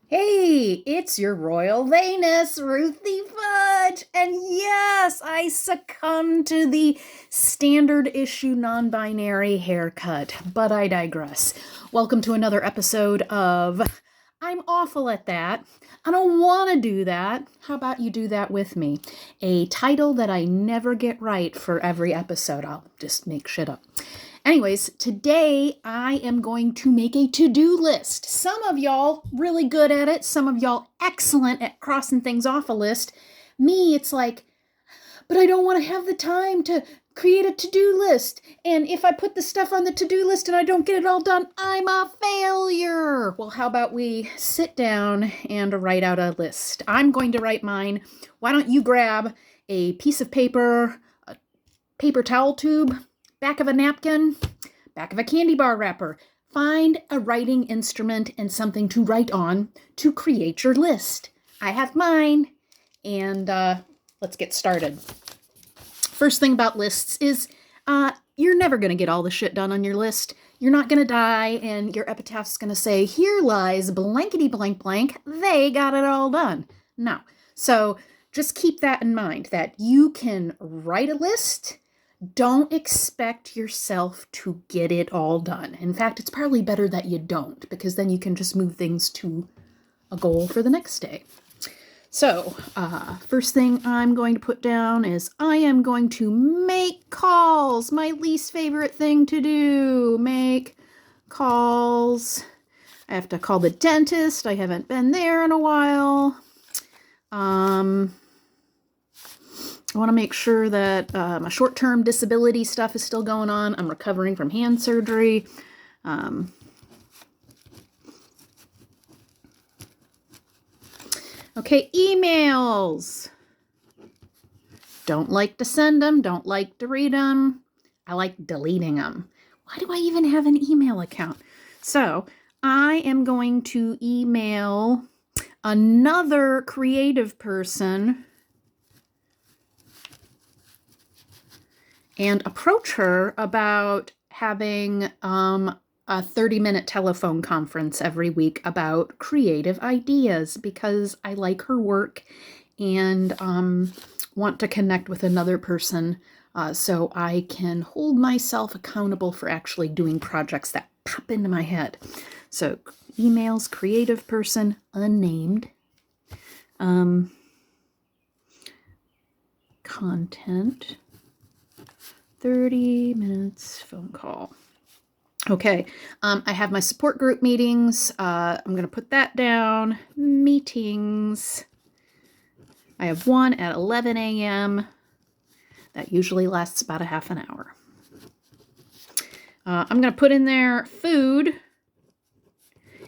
Hey, it's your Royal Vaness, Ruthie Fudge! And yes, I succumbed to the standard issue non binary haircut, but I digress. Welcome to another episode of I'm Awful at That. I don't want to do that. How about you do that with me? A title that I never get right for every episode. I'll just make shit up. Anyways, today I am going to make a to-do list. Some of y'all really good at it. Some of y'all excellent at crossing things off a list. Me, it's like, but I don't want to have the time to create a to-do list. And if I put the stuff on the to-do list and I don't get it all done, I'm a failure. Well, how about we sit down and write out a list? I'm going to write mine. Why don't you grab a piece of paper, a paper towel tube, back of a napkin, back of a candy bar wrapper. Find a writing instrument and something to write on to create your list. I have mine, and let's get started. First thing about lists is you're never going to get all the shit done on your list. You're not going to die, and your epitaph's going to say, here lies blankety blank blank, they got it all done. No. So just keep that in mind, that you can write a list. Don't expect yourself to get it all done. In fact, it's probably better that you don't, because then you can just move things to a goal for the next day. So, first thing I'm going to put down is I am going to make calls. My least favorite thing to do. Make calls. I have to call the dentist. I haven't been there in a while. I want to make sure that my short-term disability stuff is still going on. I'm recovering from hand surgery. Okay, emails. Don't like to send them. Don't like to read them. I like deleting them. Why do I even have an email account? So I am going to email another creative person and approach her about having a 30-minute telephone conference every week about creative ideas, because I like her work and want to connect with another person so I can hold myself accountable for actually doing projects that pop into my head. So emails, creative person, unnamed. Content. 30 minutes phone call. Okay, I have my support group meetings. I'm going to put that down. Meetings. I have one at 11 a.m. That usually lasts about a half an hour. I'm going to put in there food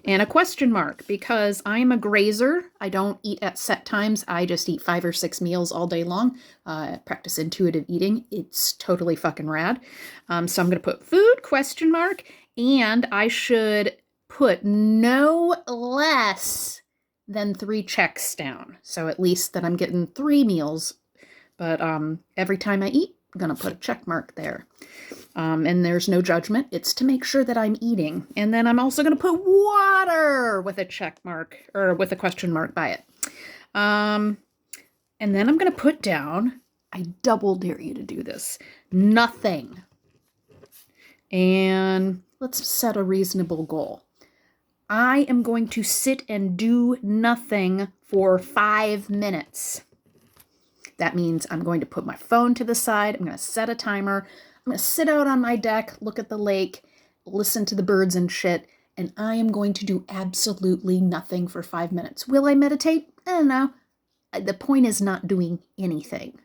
and a question mark, because I am a grazer. I don't eat at set times. I just eat 5 or 6 meals all day long. Practice intuitive eating. It's totally fucking rad. So I'm going to put food, question mark, and I should put no less than 3 checks down. So at least that I'm getting 3 meals. But every time I eat, I'm going to put a check mark there. And there's no judgment. It's to make sure that I'm eating. And then I'm also going to put water with a check mark, or with a question mark by it. And then I'm going to put down, I double dare you to do this, nothing. And let's set a reasonable goal. I am going to sit and do nothing for 5 minutes. That means I'm going to put my phone to the side. I'm going to set a timer. I'm going to sit out on my deck, look at the lake, listen to the birds and shit, and I am going to do absolutely nothing for 5 minutes. Will I meditate? I don't know. The point is not doing anything.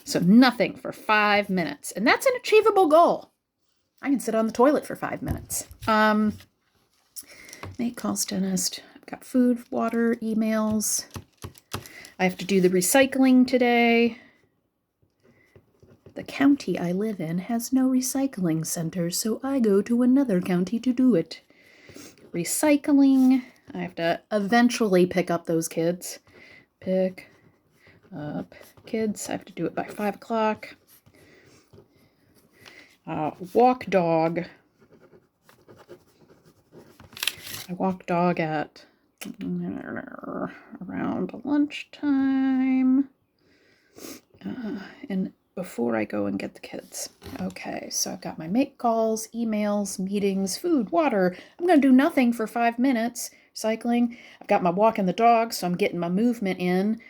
So nothing for 5 minutes. And that's an achievable goal. I can sit on the toilet for 5 minutes. Make calls, dentist. I've got food, water, emails. I have to do the recycling today. The county I live in has no recycling center, so I go to another county to do it. Recycling. I have to eventually pick up those kids. Pick up kids. I have to do it by 5 o'clock. Walk dog. I walk dog at around lunchtime. And before I go and get the kids. Okay, so I've got my make calls, emails, meetings, food, water. I'm going to do nothing for 5 minutes, cycling. I've got my walk and the dog, so I'm getting my movement in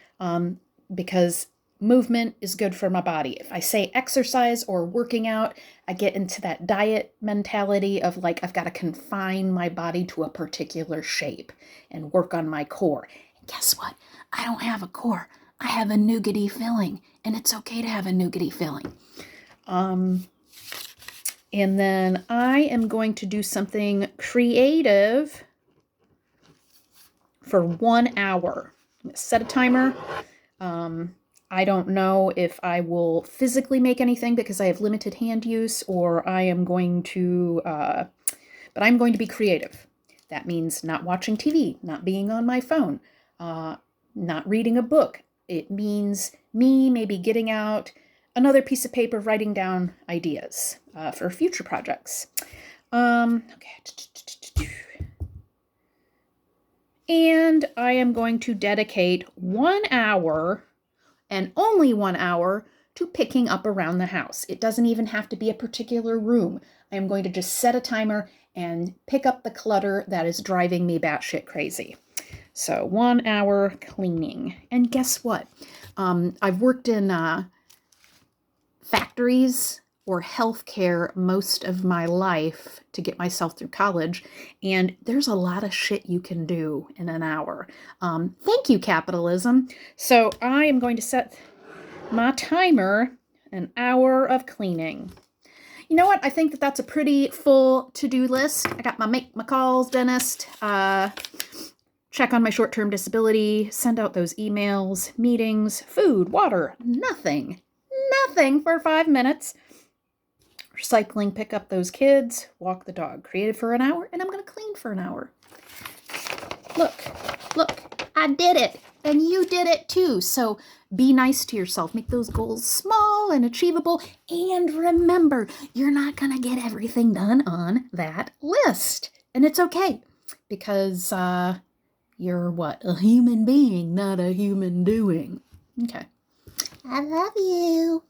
because movement is good for my body. If I say exercise or working out, I get into that diet mentality of like, I've got to confine my body to a particular shape and work on my core. And guess what? I don't have a core. I have a nougaty filling, and it's okay to have a nougaty filling. And then I am going to do something creative for 1 hour. Set a timer. I don't know if I will physically make anything because I have limited hand use, or I am going to, but I'm going to be creative. That means not watching TV, not being on my phone, not reading a book. It means me maybe getting out another piece of paper, writing down ideas for future projects. Okay. And I am going to dedicate 1 hour and only 1 hour to picking up around the house. It doesn't even have to be a particular room. I am going to just set a timer and pick up the clutter that is driving me batshit crazy. So 1 hour cleaning. And guess what? I've worked in factories or healthcare most of my life to get myself through college, and there's a lot of shit you can do in an hour. Thank you, capitalism. So I am going to set my timer, 1 hour of cleaning. You know what? I think that that's a pretty full to-do list. I got my make my calls, dentist, check on my short-term disability, send out those emails, meetings, food, water, nothing for 5 minutes. Recycling, pick up those kids, walk the dog, creative for 1 hour, and I'm going to clean for 1 hour. Look, I did it, and you did it too. So be nice to yourself. Make those goals small and achievable, and remember, you're not going to get everything done on that list. And it's okay, because you're what? A human being, not a human doing. Okay. I love you.